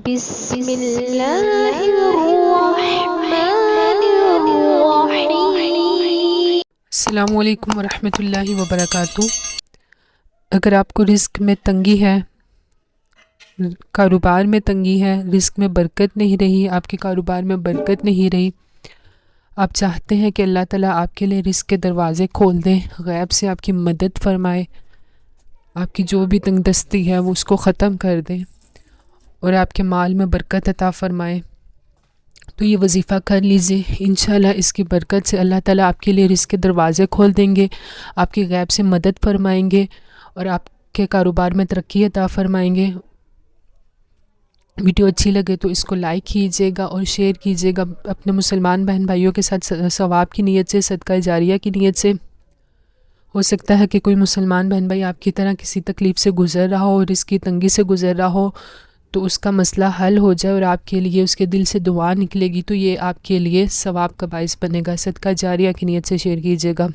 بسم اللہ الرحمن الرحیم۔ السلام علیکم ورحمۃ اللہ وبرکاتہ۔ اگر آپ کو رزق میں تنگی ہے، کاروبار میں تنگی ہے، رزق میں برکت نہیں رہی، آپ کے کاروبار میں برکت نہیں رہی، آپ چاہتے ہیں کہ اللہ تعالیٰ آپ کے لیے رزق کے دروازے کھول دیں، غیب سے آپ کی مدد فرمائے، آپ کی جو بھی تنگ دستی ہے وہ اس کو ختم کر دیں اور آپ کے مال میں برکت عطا فرمائے، تو یہ وظیفہ کر لیجئے۔ انشاءاللہ اس کی برکت سے اللہ تعالیٰ آپ کے لیے رزق کے دروازے کھول دیں گے، آپ کی غیب سے مدد فرمائیں گے اور آپ کے کاروبار میں ترقی عطا فرمائیں گے۔ ویڈیو اچھی لگے تو اس کو لائک کیجیے گا اور شیئر کیجیے گا اپنے مسلمان بہن بھائیوں کے ساتھ، ثواب کی نیت سے، صدقہ جاریہ کی نیت سے۔ ہو سکتا ہے کہ کوئی مسلمان بہن بھائی آپ کی طرح کسی تکلیف سے گزر رہا ہو اور اس کی تنگی سے گزر رہا ہو، تو اس کا مسئلہ حل ہو جائے اور آپ کے لیے اس کے دل سے دعا نکلے گی، تو یہ آپ کے لیے ثواب کا باعث بنے گا۔ صدقہ جاریہ کی نیت سے شیئر کیجیے گا۔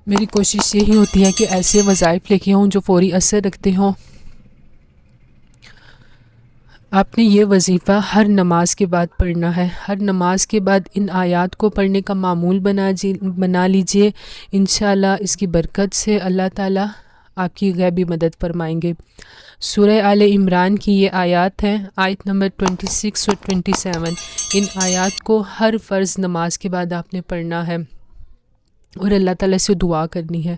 میری کوشش یہی ہوتی ہے کہ ایسے وظائف لے کے ہوں جو فوری اثر رکھتے ہوں۔ آپ نے یہ وظیفہ ہر نماز کے بعد پڑھنا ہے، ہر نماز کے بعد ان آیات کو پڑھنے کا معمول بنا لیجئے۔ انشاءاللہ اس کی برکت سے اللہ تعالیٰ آپ کی غیبی مدد فرمائیں گے۔ سورہ آل عمران کی یہ آیات ہیں، آیت نمبر 26 اور 27۔ ان آیات کو ہر فرض نماز کے بعد آپ نے پڑھنا ہے اور اللہ تعالیٰ سے دعا کرنی ہے۔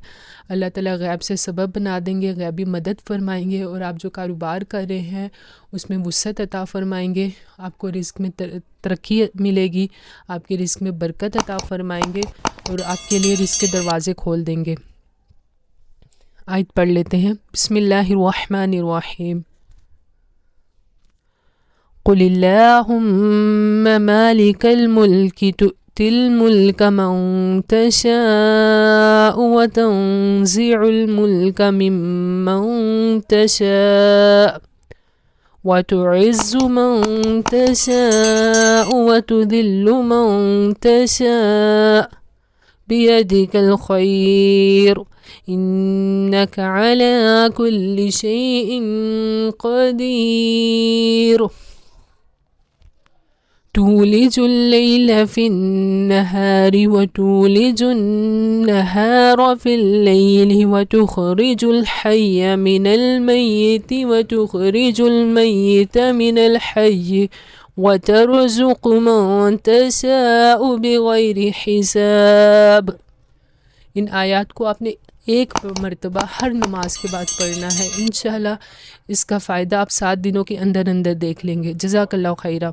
اللہ تعالیٰ غیب سے سبب بنا دیں گے، غیبی مدد فرمائیں گے اور آپ جو کاروبار کر رہے ہیں اس میں وسعت عطا فرمائیں گے، آپ کو رزق میں ترقی ملے گی، آپ کے رزق میں برکت عطا فرمائیں گے اور آپ کے لیے رزق کے دروازے کھول دیں گے۔ آیت پڑھ لیتے ہیں۔ بسم اللہ الرحمن الرحیم۔ قل اللہم مالک الملک تؤتی الملک من تشاء وتنزع الملک ممن تشاء وتعز من تشاء وتذل من تشاء بيدك الخير إنك على كل شيء قدير تولج الليل في النهار وتولج النهار في الليل وتخرج الحي من الميت وتخرج الميت من الحي وترزق من تشاء بغير حساب۔ ان آیات کو آپ نے ایک مرتبہ ہر نماز کے بعد پڑھنا ہے۔ انشاءاللہ اس کا فائدہ آپ 7 دنوں کے اندر دیکھ لیں گے۔ جزاک اللہ خیرہ۔